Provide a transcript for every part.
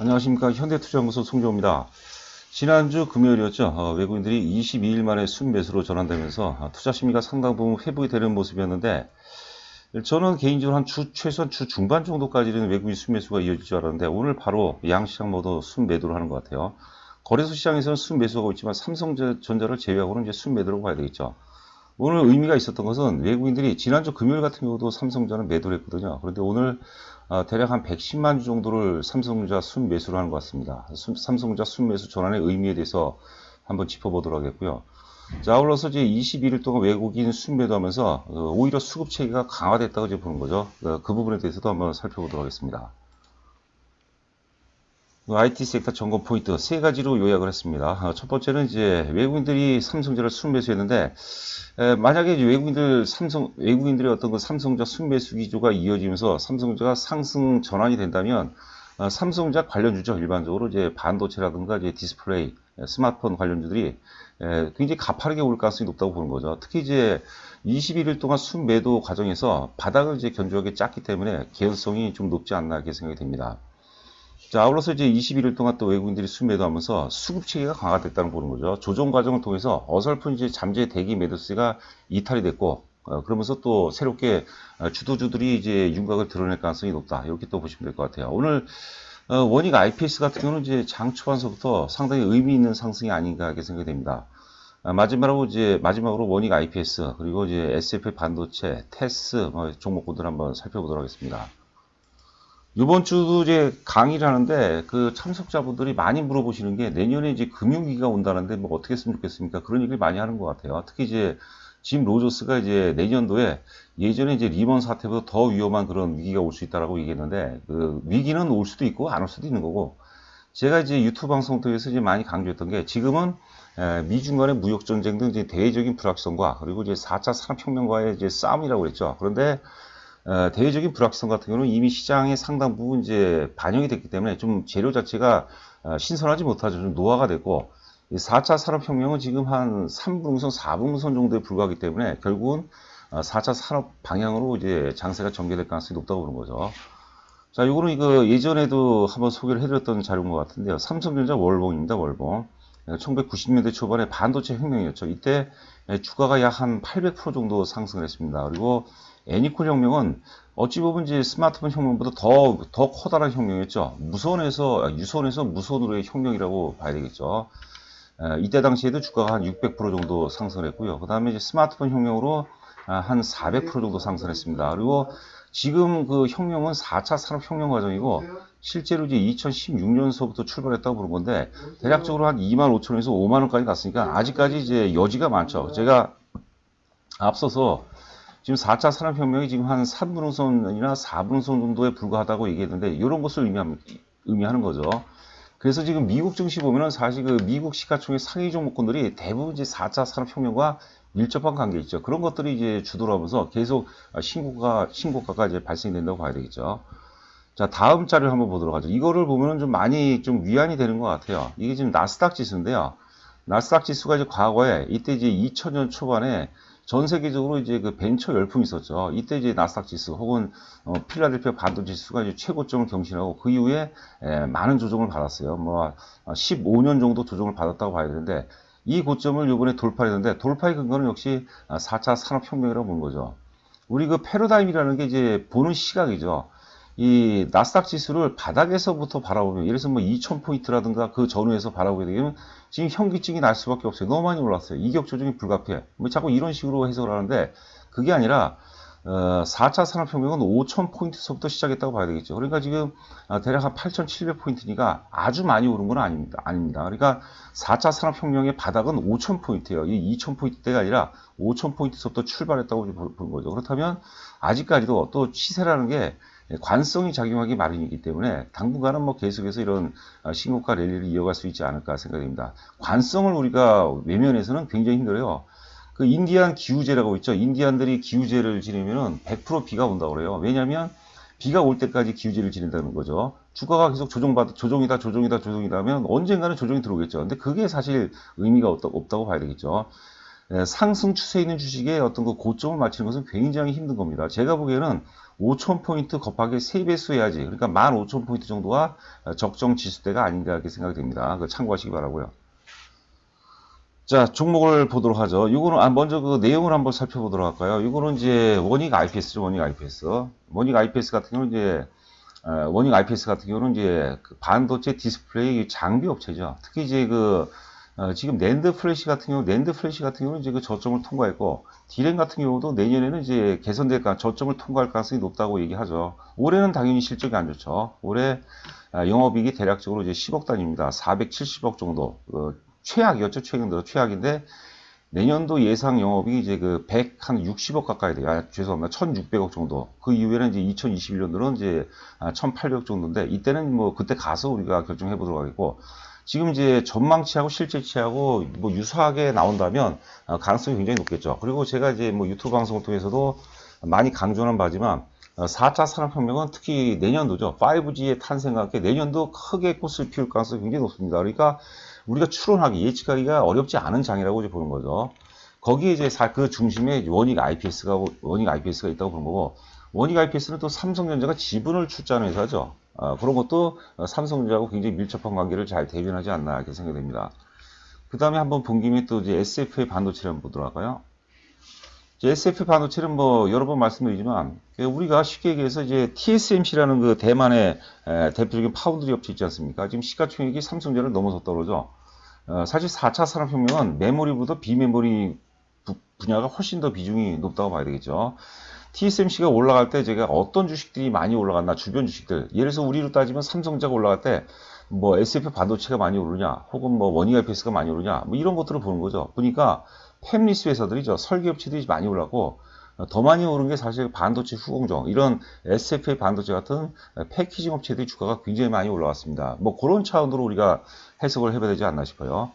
안녕하십니까. 현대투자연구소 송정호입니다. 지난주 금요일이었죠. 외국인들이 22일 만에 순매수로 전환되면서 투자 심리가 상당 부분 회복이 되는 모습이었는데, 저는 개인적으로 최소한 주 중반 정도까지는 외국인 순매수가 이어질 줄 알았는데, 오늘 바로 양시장 모두 순매도를 하는 것 같아요. 거래소 시장에서는 순매수가 있지만 삼성전자를 제외하고는 이제 순매도라고 봐야 되겠죠. 오늘 의미가 있었던 것은 외국인들이 지난주 금요일 같은 경우도 삼성전자는 매도를 했거든요. 그런데 오늘 대략 한 110만 주 정도를 삼성전자 순매수로 하는 것 같습니다. 삼성전자 순매수 전환의 의미에 대해서 한번 짚어보도록 하겠고요. 자, 아울러서 이제 21일 동안 외국인 순매도하면서 오히려 수급 체계가 강화됐다고 이제 보는 거죠. 그 부분에 대해서도 한번 살펴보도록 하겠습니다. IT 섹터 점검 포인트 세 가지로 요약을 했습니다. 첫 번째는 이제 외국인들이 삼성전자를 순매수했는데, 만약에 이제 외국인들의 어떤 그 삼성전자 순매수 기조가 이어지면서 삼성전자가 상승 전환이 된다면, 삼성전자 관련주죠. 일반적으로 이제 반도체라든가 이제 디스플레이, 스마트폰 관련주들이 굉장히 가파르게 올 가능성이 높다고 보는 거죠. 특히 이제 21일 동안 순매도 과정에서 바닥을 이제 견조하게 짰기 때문에 개연성이 좀 높지 않나 이렇게 생각이 됩니다. 자, 아울러서 이제 21일 동안 또 외국인들이 순매도하면서 수급 체계가 강화됐다는 보는 거죠. 조정 과정을 통해서 어설픈 이제 잠재 대기 매도세가 이탈이 됐고, 그러면서 또 새롭게 주도주들이 이제 윤곽을 드러낼 가능성이 높다. 이렇게 또 보시면 될 것 같아요. 오늘 원익 IPS 같은 경우는 이제 장 초반서부터 상당히 의미 있는 상승이 아닌가 이렇게 생각이 됩니다. 마지막으로 원익 IPS 그리고 이제 SF 반도체, 테스 종목군들 한번 살펴보도록 하겠습니다. 이번 주도 이제 강의를 하는데 그 참석자분들이 많이 물어보시는 게 내년에 이제 금융위기가 온다는데 뭐 어떻게 했으면 좋겠습니까? 그런 얘기를 많이 하는 것 같아요. 특히 이제 짐 로저스가 이제 내년도에 예전에 이제 리먼 사태보다 더 위험한 그런 위기가 올 수 있다라고 얘기했는데 그 위기는 올 수도 있고 안 올 수도 있는 거고 제가 이제 유튜브 방송 통해서 이제 많이 강조했던 게 지금은 미중 간의 무역 전쟁 등 이제 대외적인 불확성과 그리고 이제 4차 산업혁명과의 이제 싸움이라고 그랬죠. 그런데 대외적인 불확성 같은 경우는 이미 시장에 상당 부분 이제 반영이 됐기 때문에 좀 재료 자체가 신선하지 못하죠. 좀 노화가 됐고, 4차 산업혁명은 지금 한 3분기선, 4분기선 정도에 불과하기 때문에 결국은 4차 산업 방향으로 이제 장세가 전개될 가능성이 높다고 보는 거죠. 자, 요거는 이거 예전에도 한번 소개를 해드렸던 자료인 것 같은데요. 삼성전자 월봉입니다, 월봉. 1990년대 초반에 반도체 혁명이었죠. 이때 주가가 약 한 800% 정도 상승을 했습니다. 그리고 애니콜 혁명은 어찌 보면 이제 스마트폰 혁명보다 더 커다란 혁명이었죠. 유선에서 무선으로의 혁명이라고 봐야 되겠죠. 이때 당시에도 주가가 한 600% 정도 상승을 했고요. 그 다음에 이제 스마트폰 혁명으로 한 400% 정도 상승했습니다. 그리고 지금 그 혁명은 4차 산업혁명 과정이고 실제로 이제 2016년서부터 출발했다고 보는 건데 대략적으로 한 25,000원에서 5만원까지 갔으니까 아직까지 이제 여지가 많죠. 제가 앞서서 지금 4차 산업혁명이 지금 한 3분기선이나 4분기선 정도에 불과하다고 얘기했는데 이런 것을 의미하는 거죠. 그래서 지금 미국 증시 보면은 사실 그 미국 시가총액 상위 종목군들이 대부분 이제 4차 산업혁명과 밀접한 관계 있죠. 그런 것들이 이제 주도를 하면서 계속 신고가가 이제 발생이 된다고 봐야 되겠죠. 자, 다음 자료를 한번 보도록 하죠. 이거를 보면은 좀 많이 좀 위안이 되는 것 같아요. 이게 지금 나스닥 지수인데요. 나스닥 지수가 이제 과거에 이때 이제 2000년 초반에 전 세계적으로 이제 그 벤처 열풍이 있었죠. 이때 이제 나스닥 지수 혹은 필라델피아 반도체 지수가 이제 최고점을 경신하고 그 이후에 많은 조정을 받았어요. 뭐 15년 정도 조정을 받았다고 봐야 되는데 이 고점을 이번에 돌파했는데 돌파의 근거는 역시 4차 산업혁명이라고 보는 거죠. 우리 그 패러다임이라는 게 이제 보는 시각이죠. 이 나스닥 지수를 바닥에서부터 바라보면 예를 들어서 뭐 2000포인트라든가 그 전후에서 바라보게 되면 지금 현기증이 날 수밖에 없어요. 너무 많이 올랐어요. 이격 조정이 불가피해. 뭐 자꾸 이런 식으로 해석을 하는데 그게 아니라 4차 산업혁명은 5000포인트서부터 시작했다고 봐야 되겠죠. 그러니까 지금 대략 한 8700포인트니까 아주 많이 오른 건 아닙니다. 그러니까 4차 산업혁명의 바닥은 5000포인트예요. 이 2000포인트대가 아니라 5000포인트서부터 출발했다고 보는 거죠. 그렇다면 아직까지도 또 시세라는 게 관성이 작용하기 마련이기 때문에 당분간은 뭐 계속해서 이런 신고가 랠리를 이어갈 수 있지 않을까 생각됩니다. 관성을 우리가 외면해서는 굉장히 힘들어요. 그 인디안 기후제라고 있죠. 인디안들이 기후제를 지내면은 100% 비가 온다고 그래요. 왜냐하면 비가 올 때까지 기후제를 지낸다는 거죠. 주가가 계속 조정이다 하면 언젠가는 조정이 들어오겠죠. 근데 그게 사실 의미가 없다고 봐야 되겠죠. 상승 추세에 있는 주식의 어떤 그 고점을 맞추는 것은 굉장히 힘든 겁니다. 제가 보기에는 5,000포인트 곱하기 3배수 해야지. 그러니까 15,000포인트 정도가 적정 지수대가 아닌가 이렇게 생각이 됩니다. 그거 참고하시기 바라고요. 자, 종목을 보도록 하죠. 이거는 먼저 그 내용을 한번 살펴보도록 할까요? 이거는 이제 원익 IPS죠. 원익 IPS. 원익 IPS 같은 경우는 이제 원익 IPS 같은 경우는 이제 그 반도체 디스플레이 장비 업체죠. 특히 이제 지금 낸드 플래시 같은 경우는 이제 그 저점을 통과했고, 디램 같은 경우도 내년에는 이제 개선될까, 저점을 통과할 가능성이 높다고 얘기하죠. 올해는 당연히 실적이 안 좋죠. 올해 영업이익이 대략적으로 이제 10억 단위입니다. 470억 정도. 최악이었죠. 최근 들어 최악인데, 내년도 예상 영업이 이제 그 160억 가까이 돼요. 죄송합니다. 1600억 정도. 그 이후에는 이제 2021년도는 이제 1800억 정도인데, 이때는 뭐 그때 가서 우리가 결정해 보도록 하겠고, 지금 이제 전망치하고 실제치하고 뭐 유사하게 나온다면 가능성이 굉장히 높겠죠. 그리고 제가 이제 뭐 유튜브 방송을 통해서도 많이 강조하는 바지만 4차 산업혁명은 특히 내년도죠. 5G의 탄생과 함께 내년도 크게 꽃을 피울 가능성이 굉장히 높습니다. 그러니까 우리가 추론하기, 예측하기가 어렵지 않은 장이라고 이제 보는 거죠. 거기에 이제 그 중심에 원익 IPS가 있다고 보는 거고, 원익 IPS는 또 삼성전자가 지분을 출자하는 회사죠. 그런 것도 삼성전자하고 굉장히 밀접한 관계를 잘 대변하지 않나 이렇게 생각됩니다. 그 다음에 한번 본 김에 또 이제 SF의 반도체를 한번 보도록 할까요? SF 반도체는 뭐 여러 번 말씀드리지만 우리가 쉽게 얘기해서 이제 TSMC라는 그 대만의 대표적인 파운드리 업체 있지 않습니까? 지금 시가총액이 삼성전자를 넘어섰다고 그러죠. 사실 4차 산업혁명은 메모리보다 비메모리 분야가 훨씬 더 비중이 높다고 봐야 되겠죠. TSMC가 올라갈 때 제가 어떤 주식들이 많이 올라갔나, 주변 주식들. 예를 들어서 우리로 따지면 삼성전자가 올라갈 때 뭐 SF 반도체가 많이 오르냐, 혹은 뭐 원익 IPS가 많이 오르냐, 뭐 이런 것들을 보는 거죠. 보니까 팹리스 회사들이죠. 설계업체들이 많이 올랐고, 더 많이 오른 게 사실 반도체 후공정, 이런 SFA 반도체 같은 패키징 업체들이 주가가 굉장히 많이 올라왔습니다. 뭐 그런 차원으로 우리가 해석을 해봐야 되지 않나 싶어요.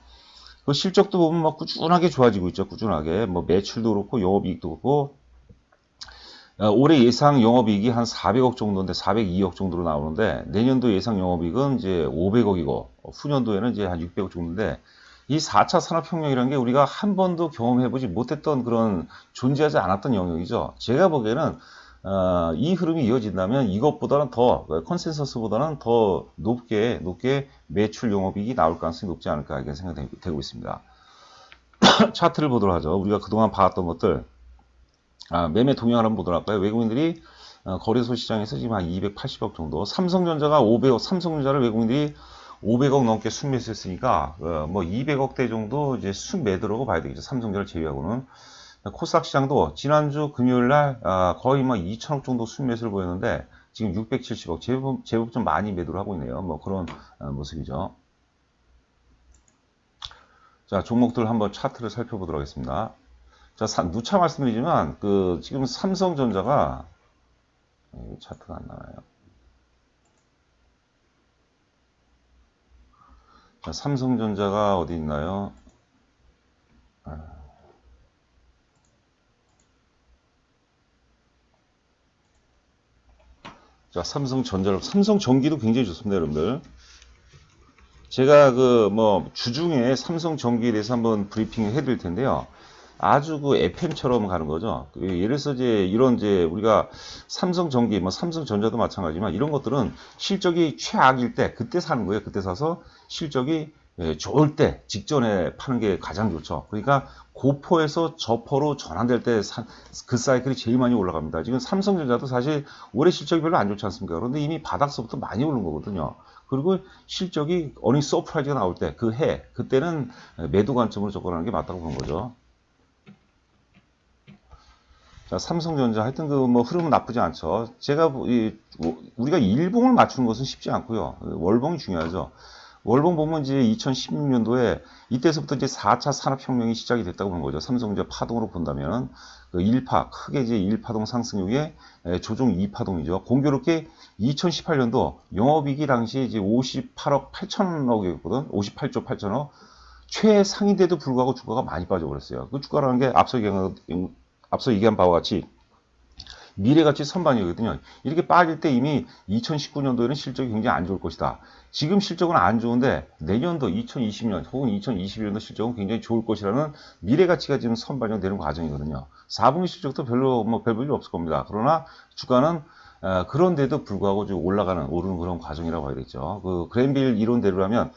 그 실적도 보면 뭐 꾸준하게 좋아지고 있죠. 꾸준하게. 뭐 매출도 그렇고, 영업이익도 그렇고, 올해 예상 영업이익이 한 400억 정도인데 402억 정도로 나오는데, 내년도 예상 영업이익은 이제 500억이고 후년도에는 이제 한 600억 정도인데, 이 4차 산업혁명이라는 게 우리가 한 번도 경험해보지 못했던 그런 존재하지 않았던 영역이죠. 제가 보기에는 이 흐름이 이어진다면 이것보다는 더 컨센서스보다는 더 높게 매출 영업이익이 나올 가능성이 높지 않을까 이렇게 생각되고 있습니다. 차트를 보도록 하죠. 우리가 그동안 봐왔던 것들, 매매 동향을 한번 보도록 할까요? 외국인들이 거래소 시장에서 지금 한 280억 정도, 삼성전자가 500억, 삼성전자를 외국인들이 500억 넘게 순매수했으니까 뭐 200억대 정도 이제 순매도라고 봐야 되겠죠. 삼성전자를 제외하고는. 코스닥 시장도 지난주 금요일 날 거의 뭐 2천억 정도 순매수를 보였는데 지금 670억, 제법 좀 많이 매도를 하고 있네요. 뭐 그런 모습이죠. 자, 종목들 한번 차트를 살펴보도록 하겠습니다. 자, 누차 말씀드리지만 지금 삼성전자가 차트가 안 나와요. 자, 삼성전자가 어디 있나요? 자, 삼성전기도 굉장히 좋습니다, 여러분들. 제가 주중에 삼성전기에 대해서 한번 브리핑을 해드릴 텐데요. 아주 FM처럼 가는 거죠. 예를 들어서 우리가 삼성전기, 삼성전자도 마찬가지지만 이런 것들은 실적이 최악일 때 그때 사는 거예요. 그때 사서 실적이 좋을 때 직전에 파는 게 가장 좋죠. 그러니까 고포에서 저포로 전환될 때 그 사이클이 제일 많이 올라갑니다. 지금 삼성전자도 사실 올해 실적이 별로 안 좋지 않습니까? 그런데 이미 바닥서부터 많이 오른 거거든요. 그리고 실적이 어닝 서프라이즈가 나올 때 그때는 매도 관점으로 접근하는 게 맞다고 보는 거죠. 자, 삼성전자 하여튼 흐름은 나쁘지 않죠. 우리가 일봉을 맞추는 것은 쉽지 않고요. 월봉이 중요하죠. 월봉 보면 이제 2016년도에 이때서부터 이제 4차 산업혁명이 시작이 됐다고 보는 거죠. 삼성전자 파동으로 본다면 크게 이제 1파동 상승 후에 조정 2파동이죠. 공교롭게 2018년도 영업이익이 당시 이제 58억 8천억이었거든. 58조 8천억. 최상인데도 불구하고 주가가 많이 빠져버렸어요. 그 주가라는 게 앞서 얘기한 바와 같이 미래가치 선반이거든요. 이렇게 빠질 때 이미 2019년도에는 실적이 굉장히 안 좋을 것이다. 지금 실적은 안 좋은데 내년도 2020년 혹은 2021년도 실적은 굉장히 좋을 것이라는 미래가치가 지금 선반영되는 과정이거든요. 4분기 실적도 별로 별 볼일 없을 겁니다. 그러나 주가는 그런데도 불구하고 좀 오르는 그런 과정이라고 봐야 되겠죠. 그 그랜빌 이론대로라면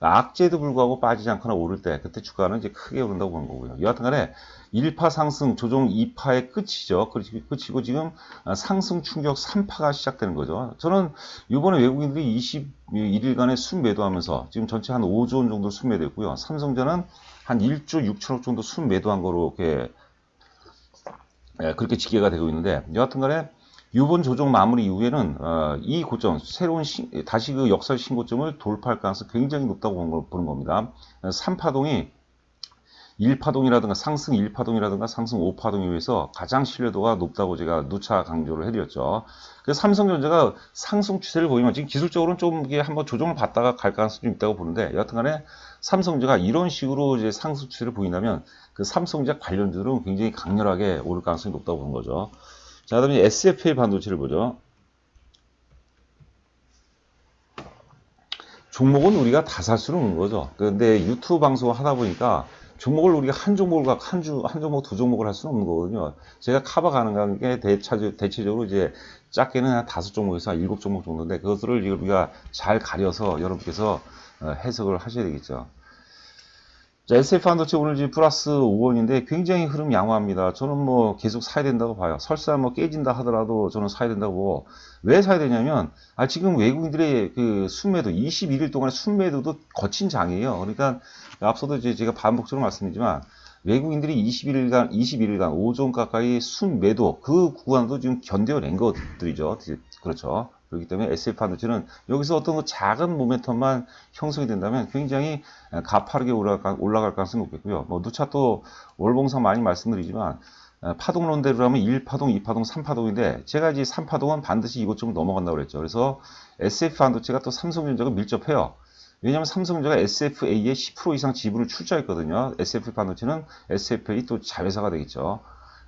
악재도 불구하고 빠지지 않거나 오를 때 그때 주가는 이제 크게 오른다고 보는 거고요. 여하튼간에 1파 상승 조정 2파의 끝이죠. 끝이고 지금 상승 충격 3파가 시작되는 거죠. 저는 이번에 외국인들이 21일간의 순매도하면서 지금 전체 한 5조 원 정도 순매도했고요. 삼성전은 한 1조 6천억 정도 순매도한 거로 이렇게 그렇게 집계가 되고 있는데 여하튼간에 이번 조정 마무리 이후에는 이 고점, 새로운 다시 그 역사 신고점을 돌파할 가능성이 굉장히 높다고 보는 겁니다. 3파동이 1파동이라든가 상승 1파동이라든가 상승 5파동에 비해서 가장 신뢰도가 높다고 제가 누차 강조를 해드렸죠. 그래서 삼성전자가 상승 추세를 보이면 지금 기술적으로는 좀 이게 한번 조정을 받다가 갈 가능성이 좀 있다고 보는데 여하튼간에 삼성전자가 이런 식으로 이제 상승 추세를 보인다면 그 삼성전자 관련주들은 굉장히 강렬하게 오를 가능성이 높다고 보는 거죠. 자, 그 다음에 SFA 반도체를 보죠. 종목은 우리가 다 살 수는 없는 거죠. 근데 유튜브 방송을 하다 보니까 종목을 우리가 한 종목, 두 종목을 할 수는 없는 거거든요. 제가 커버 가능한 게 대체적으로 이제 작게는 한 5종목에서 한 7종목 정도인데 그것들을 우리가 잘 가려서 여러분께서 해석을 하셔야 되겠죠. 자, SF 반도체 오늘 지금 플러스 5원인데 굉장히 흐름 양호합니다. 저는 뭐 계속 사야 된다고 봐요. 설사 뭐 깨진다 하더라도 저는 사야 된다고 보고 왜 사야 되냐면 지금 외국인들의 그 순매도 21일 동안의 순매도도 거친 장이에요. 그러니까 앞서도 이제 제가 반복적으로 말씀드리지만 외국인들이 21일간 5조 원 가까이 순매도 그 구간도 지금 견뎌낸 것들이죠. 그렇죠. 그렇기 때문에 SF 반도체는 여기서 어떤 작은 모멘텀만 형성이 된다면 굉장히 가파르게 올라갈 가능성이 높겠고요. 뭐 누차 또 월봉상 많이 말씀드리지만 파동론대로라면 1파동, 2파동, 3파동인데 제가 이제 3파동은 반드시 이것 좀 넘어간다고 그랬죠. 그래서 SF 반도체가 또 삼성전자가 밀접해요. 왜냐하면 삼성전자가 SFA의 10% 이상 지분을 출자했거든요. SF 반도체는 SFA 또 자회사가 되겠죠.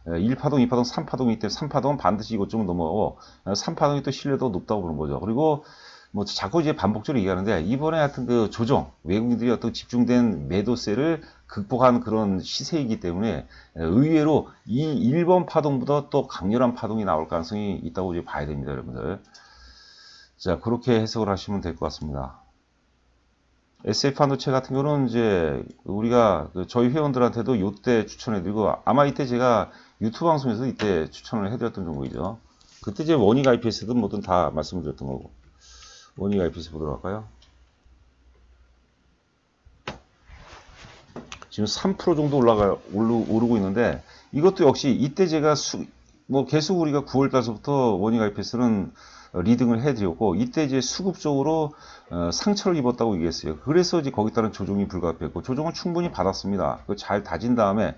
1파동, 2파동, 3파동이기 때문에 3파동은 반드시 이것 좀 넘어가고 3파동이 또 신뢰도가 높다고 보는 거죠. 그리고 뭐 자꾸 이제 반복적으로 얘기하는데 이번에 하여튼 그 조정, 외국인들이 어떤 집중된 매도세를 극복한 그런 시세이기 때문에 의외로 이 1번 파동보다 또 강렬한 파동이 나올 가능성이 있다고 이제 봐야 됩니다, 여러분들. 자, 그렇게 해석을 하시면 될 것 같습니다. SF 반도체 같은 경우는 이제 우리가 저희 회원들한테도 이때 추천해드리고 아마 이때 제가 유튜브 방송에서 이때 추천을 해드렸던 종목이죠. 그때 이제 원익 IPS든 뭐든 다 말씀을 드렸던 거고. 원익 IPS 보도록 할까요? 지금 3% 정도 오르고 있는데 이것도 역시 이때 제가 뭐 계속 우리가 9월 달서부터 원익 IPS는 리딩을 해드렸고 이때 이제 수급적으로 상처를 입었다고 얘기했어요. 그래서 이제 거기에 따른 조정이 불가피했고 조정을 충분히 받았습니다. 잘 다진 다음에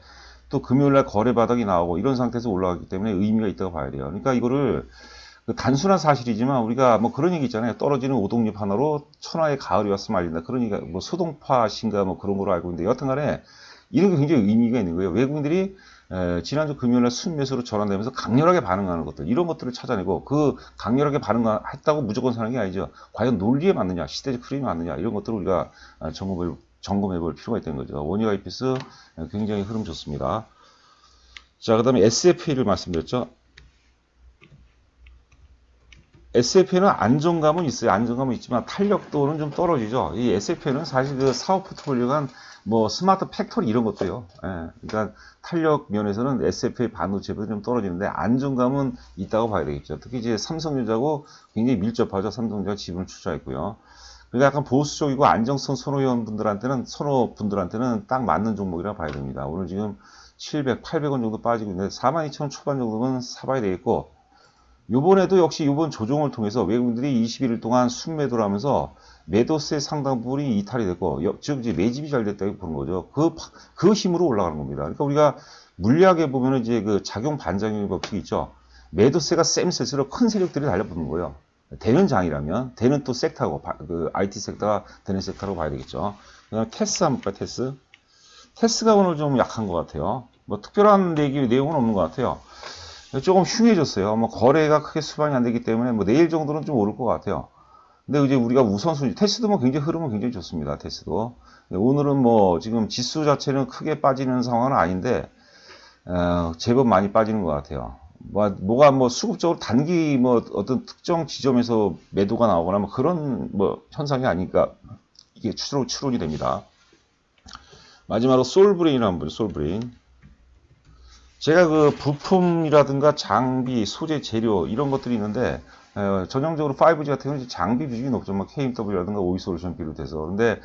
또 금요일날 거래 바닥이 나오고 이런 상태에서 올라가기 때문에 의미가 있다고 봐야 돼요. 그러니까 이거를 단순한 사실이지만 우리가 뭐 그런 얘기 있잖아요. 떨어지는 오동잎 하나로 천하의 가을이 왔으면 알린다. 그러니까 뭐 소동파신가 뭐 그런 걸로 알고 있는데 여튼간에 이런 게 굉장히 의미가 있는 거예요. 외국인들이 지난주 금요일날 순매수로 전환되면서 강렬하게 반응하는 것들 이런 것들을 찾아내고 그 강렬하게 반응했다고 무조건 사는 게 아니죠. 과연 논리에 맞느냐 시대적 흐름이 맞느냐 이런 것들을 우리가 점검해 볼 필요가 있다는 거죠. 원익 IPS 굉장히 흐름 좋습니다. 자, 그 다음에 SFA를 말씀드렸죠. SFA는 안정감은 있어요. 안정감은 있지만 탄력도는 좀 떨어지죠. 이 SFA는 사실 그 사업 포트폴리오가 뭐 스마트 팩토리 이런 것도요. 예, 그러니까 탄력 면에서는 SFA 반도체보다 좀 떨어지는데 안정감은 있다고 봐야 되겠죠. 특히 이제 삼성전자하고 굉장히 밀접하죠. 삼성전자가 지분을 투자했고요. 그러니까 약간 보수적이고 안정성 선호분들한테는 딱 맞는 종목이라 봐야 됩니다. 오늘 지금 700, 800원 정도 빠지고 있는데 42,000원 초반 정도면 사봐야 되겠고 요번에도 역시 이번 조정을 통해서 외국인들이 21일 동안 순매도를 하면서 매도세 상당 부분이 이탈이 됐고, 즉 이제 매집이 잘 됐다고 보는 거죠. 그 힘으로 올라가는 겁니다. 그러니까 우리가 물리학에 보면은 이제 그 작용 반작용의 법칙이 있죠. 매도세가 셈셀수록 큰 세력들이 달려붙는 거예요. 되는 장이라면, 되는 또 섹터고, 그 IT 섹터가 되는 섹터로 봐야 되겠죠. 그다음에 테스 한번 볼까요, 테스? 테스가 오늘 좀 약한 것 같아요. 뭐 특별한 내용은 없는 것 같아요. 조금 흉해졌어요. 뭐 거래가 크게 수반이 안 되기 때문에 뭐 내일 정도는 좀 오를 것 같아요. 근데 이제 우리가 우선순위, 테스도 뭐 굉장히 흐름은 굉장히 좋습니다. 테스도. 오늘은 뭐 지금 지수 자체는 크게 빠지는 상황은 아닌데, 제법 많이 빠지는 것 같아요. 뭐가 뭐 수급적으로 단기 뭐 어떤 특정 지점에서 매도가 나오거나 뭐 그런 뭐 현상이 아니니까 이게 추론이 됩니다. 마지막으로 솔브레인 한번 보죠. 솔브레인. 제가 그 부품이라든가 장비, 소재, 재료 이런 것들이 있는데 전형적으로 5G 같은 경우는 장비 비중이 높죠. 뭐 KMW라든가 오이솔루션 비롯해서. 근데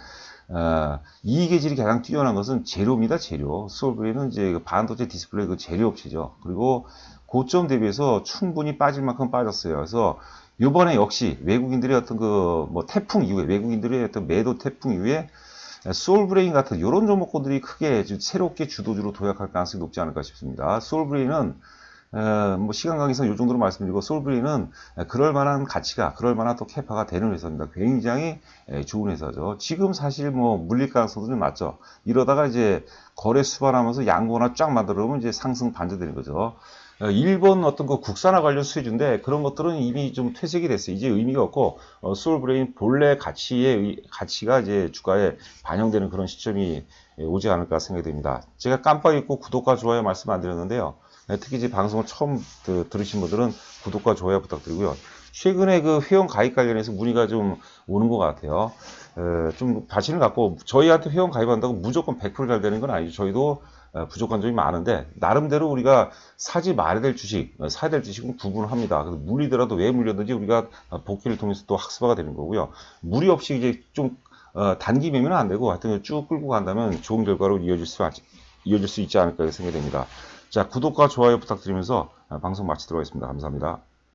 이익의 질이 가장 뛰어난 것은 재료입니다. 재료. 솔브레인은 이제 그 반도체 디스플레이 그 재료 업체죠. 그리고 고점 대비해서 충분히 빠질 만큼 빠졌어요. 그래서 이번에 역시 외국인들의 어떤 그 뭐 태풍 이후에 외국인들의 어떤 매도 태풍 이후에 솔브레인 같은 이런 종목군들이 크게 새롭게 주도주로 도약할 가능성이 높지 않을까 싶습니다. 솔브레인은 뭐 시간 관계상 이 정도로 말씀드리고 솔브레인은 그럴 만한 가치가 그럴 만한 또 캐파가 되는 회사입니다. 굉장히 좋은 회사죠. 지금 사실 뭐 물릴 가능성도 좀 낮죠. 이러다가 이제 거래 수반하면서 양고나 쫙 만들어 놓으면 이제 상승 반전되는 거죠. 일본 어떤 거 국산화 관련 수혜주인데 그런 것들은 이미 좀 퇴색이 됐어요. 이제 의미가 없고 솔브레인 본래 가치가 이제 주가에 반영되는 그런 시점이 오지 않을까 생각이 됩니다. 제가 깜빡 잊고 구독과 좋아요 말씀 안 드렸는데요. 특히 이제 방송을 처음 들으신 분들은 구독과 좋아요 부탁드리고요. 최근에 그 회원 가입 관련해서 문의가 좀 오는 것 같아요. 좀 자신을 갖고 저희한테 회원 가입한다고 무조건 100%잘 되는 건 아니죠. 저희도 부족한 점이 많은데 나름대로 우리가 사지 말아야 될 주식, 사야 될 주식은 구분을 합니다. 그래서 물리더라도 왜 물렸는지 우리가 복귀를 통해서 또 학습화가 되는 거고요. 무리 없이 이제 좀 단기 매매는 안 되고 하여튼 쭉 끌고 간다면 좋은 결과로 이어질 수 있지 않을까 생각이 됩니다. 자, 구독과 좋아요 부탁드리면서 방송 마치도록 하겠습니다. 감사합니다.